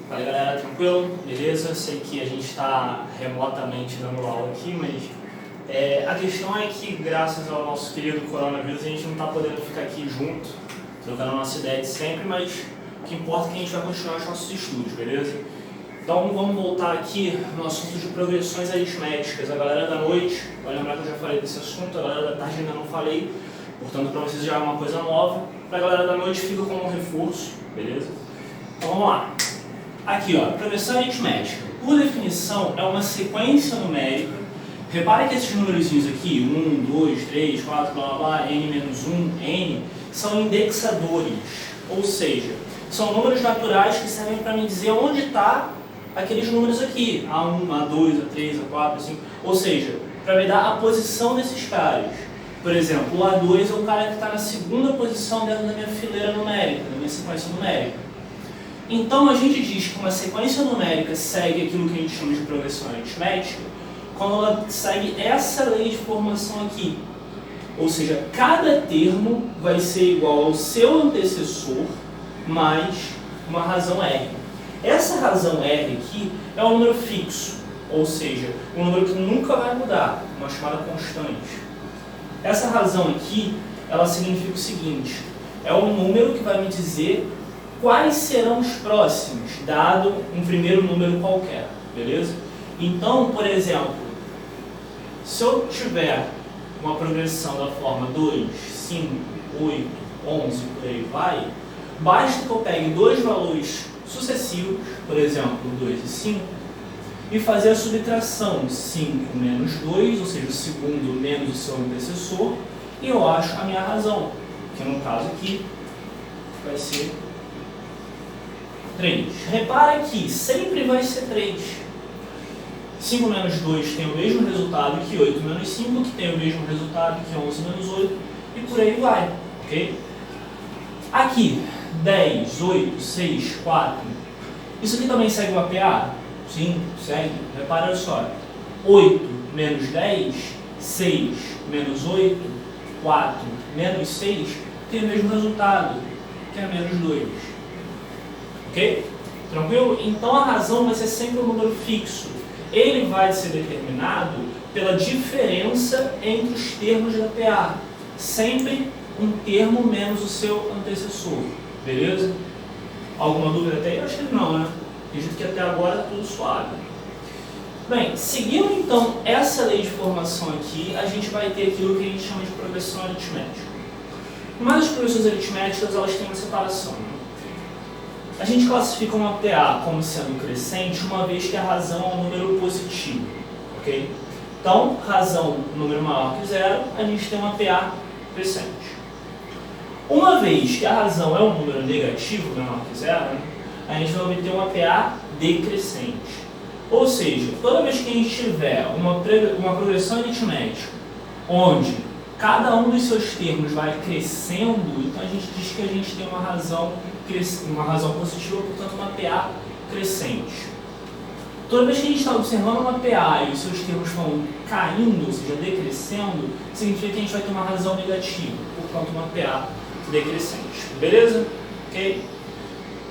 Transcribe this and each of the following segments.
Fala galera, tranquilo? Beleza? Sei que a gente está remotamente dando aula aqui, mas a questão é que graças ao nosso querido coronavírus a gente não está podendo ficar aqui junto, trocando a nossa ideia de sempre, mas o que importa é que a gente vai continuar os nossos estudos, beleza? Então vamos voltar aqui no assunto de progressões aritméticas. A galera da noite, vai lembrar que eu já falei desse assunto, a galera da tarde ainda não falei, portanto para vocês já é uma coisa nova. Para a galera da noite fica como um reforço, beleza? Então vamos lá. Aqui, ó, progressão aritmética. Por definição, é uma sequência numérica. Repare que esses númerozinhos aqui, 1, 2, 3, 4, blá blá blá, n-1, n, são indexadores. Ou seja, são números naturais que servem para me dizer onde está aqueles números aqui. A1, A2, A3, A4, A5. Ou seja, para me dar a posição desses caras. Por exemplo, o A2 é o cara que está na segunda posição dentro da minha fileira numérica, da minha sequência numérica. Então a gente diz que uma sequência numérica segue aquilo que a gente chama de progressão aritmética quando ela segue essa lei de formação aqui. Ou seja, cada termo vai ser igual ao seu antecessor mais uma razão R. Essa razão R aqui é um número fixo, ou seja, um número que nunca vai mudar, uma chamada constante. Essa razão aqui, ela significa o seguinte, é um número que vai me dizer quais serão os próximos, dado um primeiro número qualquer, beleza? Então, por exemplo, se eu tiver uma progressão da forma 2, 5, 8, 11, por aí vai, basta que eu pegue dois valores sucessivos, por exemplo, 2 e 5, e fazer a subtração 5 menos 2, ou seja, o segundo menos o seu antecessor, e eu acho a minha razão, que no caso aqui vai ser 3. Repara que sempre vai ser 3. 5 menos 2 tem o mesmo resultado que 8 menos 5, que tem o mesmo resultado que 11 menos 8, e por aí vai, ok? Aqui, 10, 8, 6, 4. Isso aqui também segue o APA? Sim, segue. Repara só. 8 menos 10, 6 menos 8, 4 menos 6, tem o mesmo resultado, que é menos 2. Ok? Tranquilo? Então a razão vai ser sempre um número fixo. Ele vai ser determinado pela diferença entre os termos da PA. Sempre um termo menos o seu antecessor. Beleza? Alguma dúvida até aí? Eu acho que não, né? Acredito que até agora tudo suave. Bem, seguindo então essa lei de formação aqui, a gente vai ter aquilo que a gente chama de progressão aritmética. Mas as progressões aritméticas, elas têm uma separação. A gente classifica uma PA como sendo crescente, uma vez que a razão é um número positivo, ok? Então, razão número maior que zero, a gente tem uma PA crescente. Uma vez que a razão é um número negativo, menor que zero, a gente vai obter uma PA decrescente. Ou seja, toda vez que a gente tiver uma progressão aritmética, onde cada um dos seus termos vai crescendo, então a gente diz que a gente tem uma razão positiva, portanto uma PA crescente. Toda vez que a gente está observando uma PA e os seus termos vão caindo, ou seja, decrescendo, significa que a gente vai ter uma razão negativa, portanto uma PA decrescente. Beleza? Ok?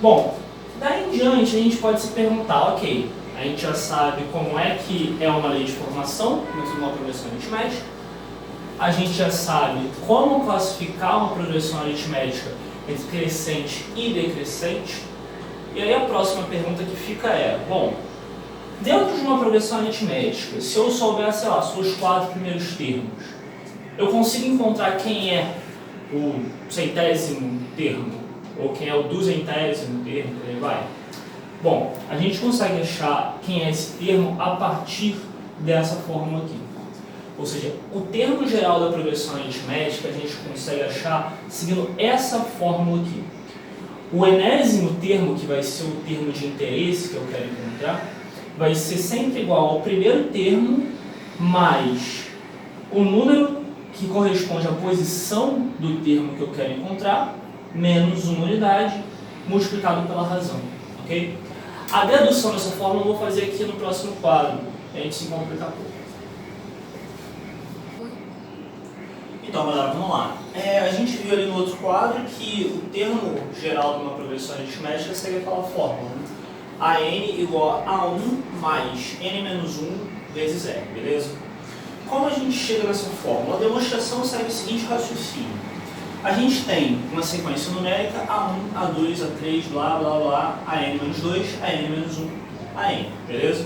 Bom, daí em diante a gente pode se perguntar, ok, a gente já sabe como é que é uma lei de formação, dentro de uma progressão aritmética, a gente já sabe como classificar uma progressão aritmética entre crescente e decrescente. E aí a próxima pergunta que fica é, bom, dentro de uma progressão aritmética, se eu souber, sei lá, os 4 primeiros termos, eu consigo encontrar quem é o centésimo termo, ou quem é o duzentésimo termo, por aí vai? Bom, a gente consegue achar quem é esse termo a partir dessa fórmula aqui. Ou seja, o termo geral da progressão aritmética a gente consegue achar seguindo essa fórmula aqui. O enésimo termo, que vai ser o termo de interesse que eu quero encontrar, vai ser sempre igual ao primeiro termo mais o número que corresponde à posição do termo que eu quero encontrar, menos uma unidade, multiplicado pela razão. Ok? A dedução dessa fórmula eu vou fazer aqui no próximo quadro, a gente se complica pouco. Então, galera, vamos lá. A gente viu ali no outro quadro que o termo geral de uma progressão aritmética segue aquela fórmula, né? a n igual a 1 mais n menos 1 vezes r, beleza? Como a gente chega nessa fórmula? A demonstração segue o seguinte raciocínio. A gente tem uma sequência numérica A1, A2, A3, blá, blá, blá, a n menos 2, a n menos 1, a n, beleza?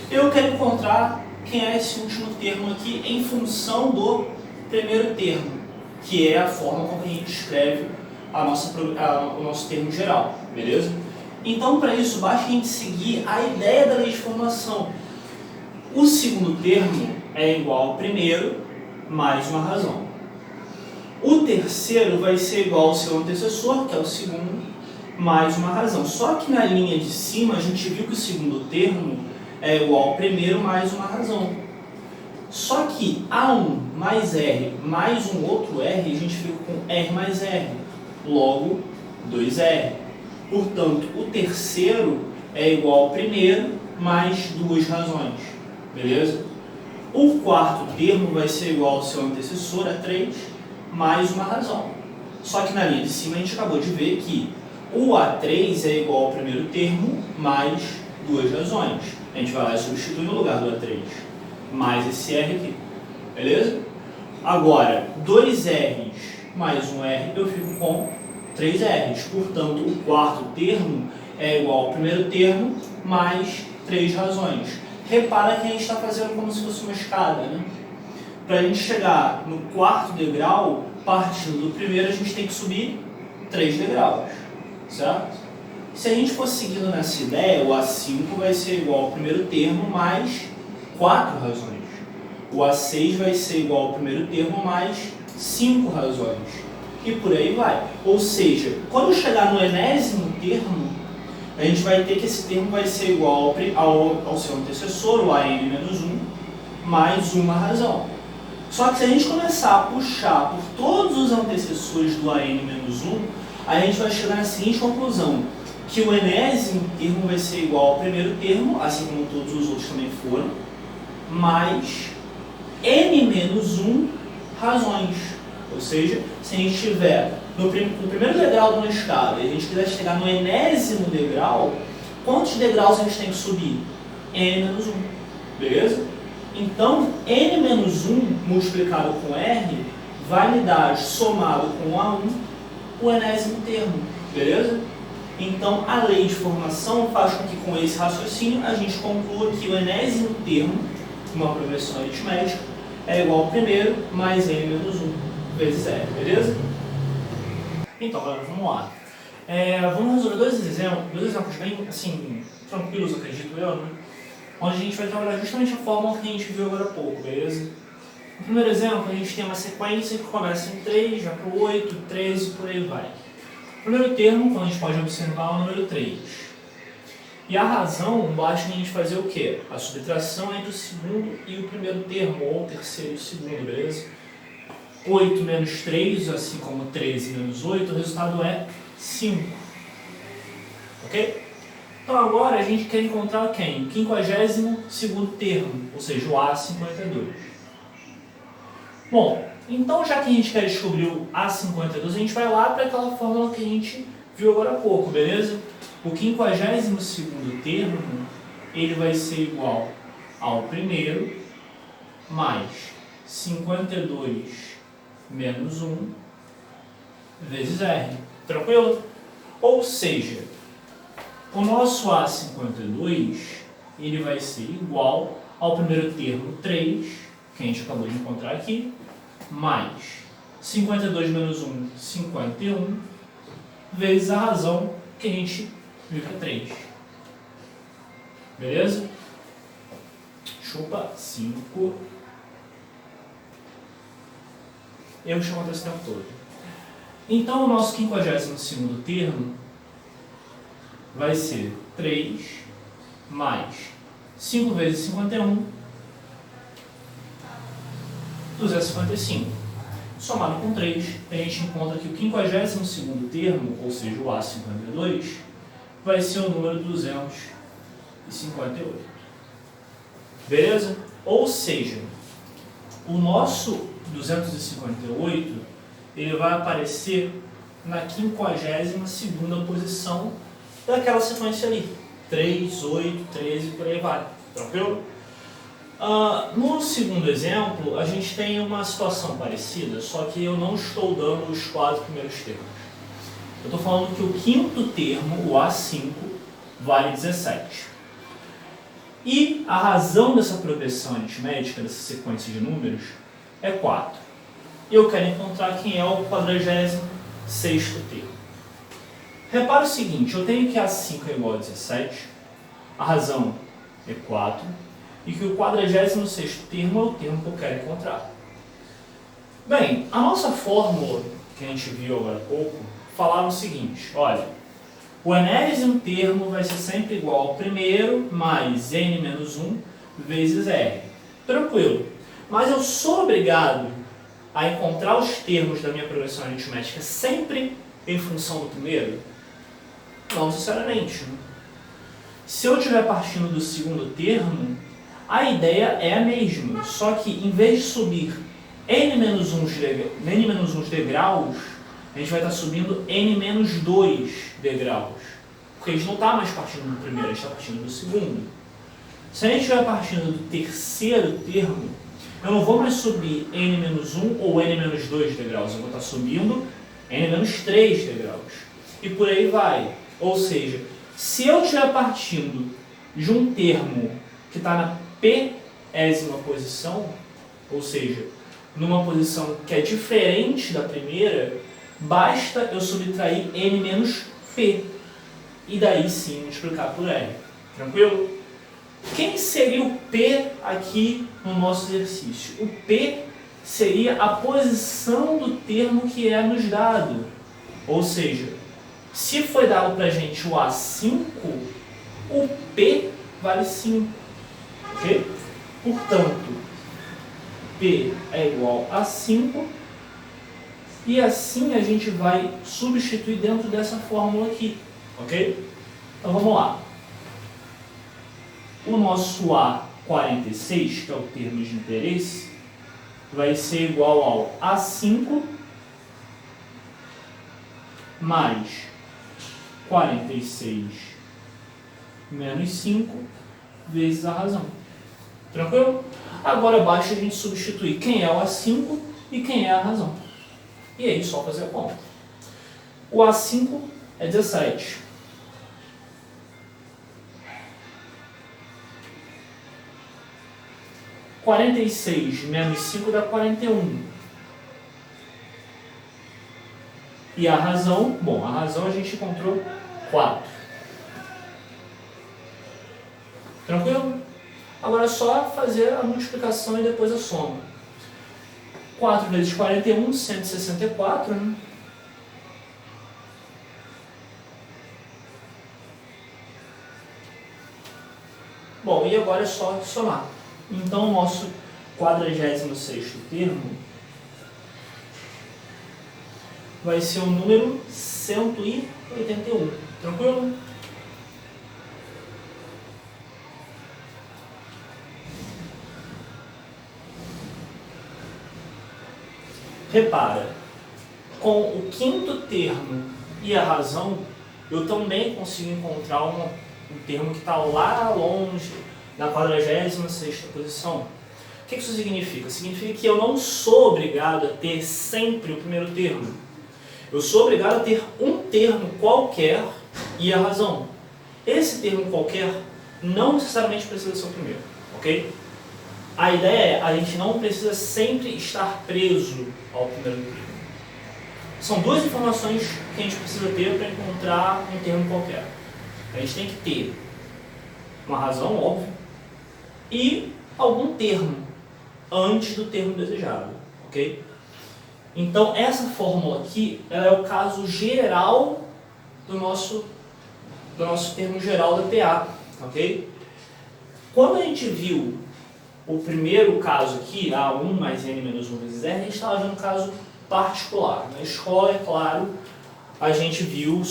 Eu quero encontrar quem é esse último termo aqui em função do primeiro termo, que é a forma como a gente escreve o nosso termo geral, beleza? Então, para isso, basta a gente seguir a ideia da lei de formação. O segundo termo é igual ao primeiro mais uma razão. O terceiro vai ser igual ao seu antecessor, que é o segundo, mais uma razão. Só que na linha de cima a gente viu que o segundo termo é igual ao primeiro mais uma razão. Só que A1 mais R mais um outro R, a gente fica com R mais R, logo 2R. Portanto, o terceiro é igual ao primeiro mais duas razões, beleza? O quarto termo vai ser igual ao seu antecessor, a 3, mais uma razão. Só que na linha de cima a gente acabou de ver que o A3 é igual ao primeiro termo mais duas razões. A gente vai lá e substitui no lugar do A3, mais esse R aqui, beleza? Agora, 2 R's mais um R, eu fico com 3 R's. Portanto, o quarto termo é igual ao primeiro termo mais 3 razões. Repara que a gente está fazendo como se fosse uma escada, né? Para a gente chegar no quarto degrau, partindo do primeiro, a gente tem que subir 3 degraus, certo? Se a gente for seguindo nessa ideia, o A5 vai ser igual ao primeiro termo mais 4 razões. O A6 vai ser igual ao primeiro termo mais 5 razões. E por aí vai. Ou seja, quando chegar no enésimo termo, a gente vai ter que esse termo vai ser igual ao seu antecessor, o AN-1, mais uma razão. Só que se a gente começar a puxar por todos os antecessores do AN-1, a gente vai chegar na seguinte conclusão, que o enésimo termo vai ser igual ao primeiro termo, assim como todos os outros também foram, mais N-1 razões. Ou seja, se a gente estiver no primeiro degrau de uma escada e a gente quiser chegar no enésimo degrau, quantos degraus a gente tem que subir? N-1, beleza? Então, N-1 multiplicado com R vai me dar, somado com A1, o enésimo termo, beleza? Então, a lei de formação faz com que, com esse raciocínio, a gente conclua que o enésimo termo, uma progressão aritmética, é igual ao primeiro mais N-1 vezes R, beleza? Então, galera, vamos lá. Vamos resolver dois exemplos bem, assim, tranquilos, acredito eu, né? Onde a gente vai trabalhar justamente a fórmula que a gente viu agora há pouco, beleza? No primeiro exemplo, a gente tem uma sequência que começa em 3, vai para o 8, 13, por aí vai. O primeiro termo, como a gente pode observar, é o número 3. E a razão, basta a gente fazer o quê? A subtração entre o segundo e o primeiro termo, ou o terceiro e o segundo, beleza? 8 menos 3, assim como 13 menos 8, o resultado é 5. Ok? Então agora a gente quer encontrar quem? O 52º termo, ou seja, o A52. Bom, então já que a gente quer descobrir o A52, a gente vai lá para aquela fórmula que a gente viu agora há pouco, beleza? O 52º termo, ele vai ser igual ao primeiro mais 52 menos 1 vezes R. Tranquilo? Ou seja, o nosso A52 ele vai ser igual ao primeiro termo 3, que a gente acabou de encontrar aqui, mais 52 menos 1, 51, vezes a razão que a gente viu que é 3. Beleza? Chupa 5. Eu chamo desse tempo todo. Então, o nosso 52º termo vai ser 3 mais 5 vezes 51, 255. Somado com 3, a gente encontra que o 52º termo, ou seja, o A52, vai ser o número 258. Beleza? Ou seja, o nosso 258 ele vai aparecer na 52ª posição daquela sequência ali. 3, 8, 13 e por aí vai. Tranquilo? No segundo exemplo, a gente tem uma situação parecida, só que eu não estou dando os 4 primeiros termos. Eu estou falando que o quinto termo, o A5, vale 17. E a razão dessa progressão aritmética, dessa sequência de números, é 4. E eu quero encontrar quem é o 46º termo. Repara o seguinte, eu tenho que A5 é igual a 17, a razão é 4, e que o 46º termo é o termo que eu quero encontrar. Bem, a nossa fórmula, que a gente viu agora há pouco, falava o seguinte, olha, o enésimo termo vai ser sempre igual ao primeiro mais n menos 1 vezes r. Tranquilo. Mas eu sou obrigado a encontrar os termos da minha progressão aritmética sempre em função do primeiro? Não necessariamente. Se eu estiver partindo do segundo termo, a ideia é a mesma, só que em vez de subir n-1 degraus, a gente vai estar subindo n-2 degraus. Porque a gente não está mais partindo do primeiro, a gente está partindo do segundo. Se a gente estiver partindo do terceiro termo, eu não vou mais subir n-1 ou n-2 degraus, eu vou estar subindo n-3 degraus. E por aí vai. Ou seja, se eu estiver partindo de um termo que está na p-ésima posição, ou seja, numa posição que é diferente da primeira, basta eu subtrair n menos p. E daí sim multiplicar por r. Tranquilo? Quem seria o p aqui no nosso exercício? O p seria a posição do termo que é nos dado. Ou seja, se foi dado para a gente o A5, o p vale 5. Ok? Portanto, p é igual a 5. E assim a gente vai substituir dentro dessa fórmula aqui. Ok? Então vamos lá. O nosso A46, que é o termo de interesse, vai ser igual ao A5 mais 46 menos 5 vezes a razão. Tranquilo? Agora basta a gente substituir quem é o A5 e quem é a razão. E aí só fazer a conta. O A5 é 17. – 46 menos 5 dá 41. E a razão? Bom, a razão a gente encontrou 4. Tranquilo? Agora é só fazer a multiplicação e depois a soma. 4 vezes 41, 164, né? Bom, e agora é só somar. Então, o nosso 46º termo vai ser o número 181. Tranquilo? Repara, com o quinto termo e a razão, eu também consigo encontrar um termo que está lá longe, na 46ª posição. O que isso significa? Significa que eu não sou obrigado a ter sempre o primeiro termo. Eu sou obrigado a ter um termo qualquer e a razão. Esse termo qualquer não necessariamente precisa ser o primeiro, ok? A ideia é, a gente não precisa sempre estar preso ao primeiro termo. São duas informações que a gente precisa ter para encontrar um termo qualquer. A gente tem que ter uma razão, óbvio, e algum termo antes do termo desejado, ok? Então, essa fórmula aqui, ela é o caso geral do nosso termo geral da PA, ok? Quando a gente viu o primeiro caso aqui, A1 mais N menos 1 vezes R, a gente estava vendo um caso particular. Na escola, é claro, a gente viu,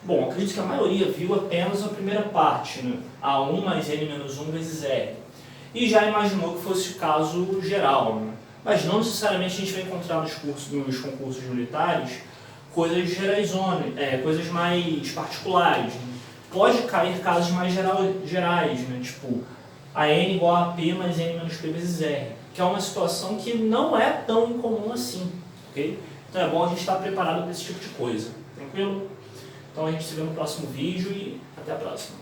bom, acredito que a maioria viu apenas a primeira parte, né? A1 mais N menos 1 vezes R. E já imaginou que fosse o caso geral, né? Mas não necessariamente a gente vai encontrar nos concursos militares coisas gerais, coisas mais particulares, né? pode cair casos mais gerais, né? Tipo, a n igual a p mais n menos p vezes r, que é uma situação que não é tão incomum assim, ok? Então é bom a gente estar preparado para esse tipo de coisa, tranquilo? Então a gente se vê no próximo vídeo e até a próxima.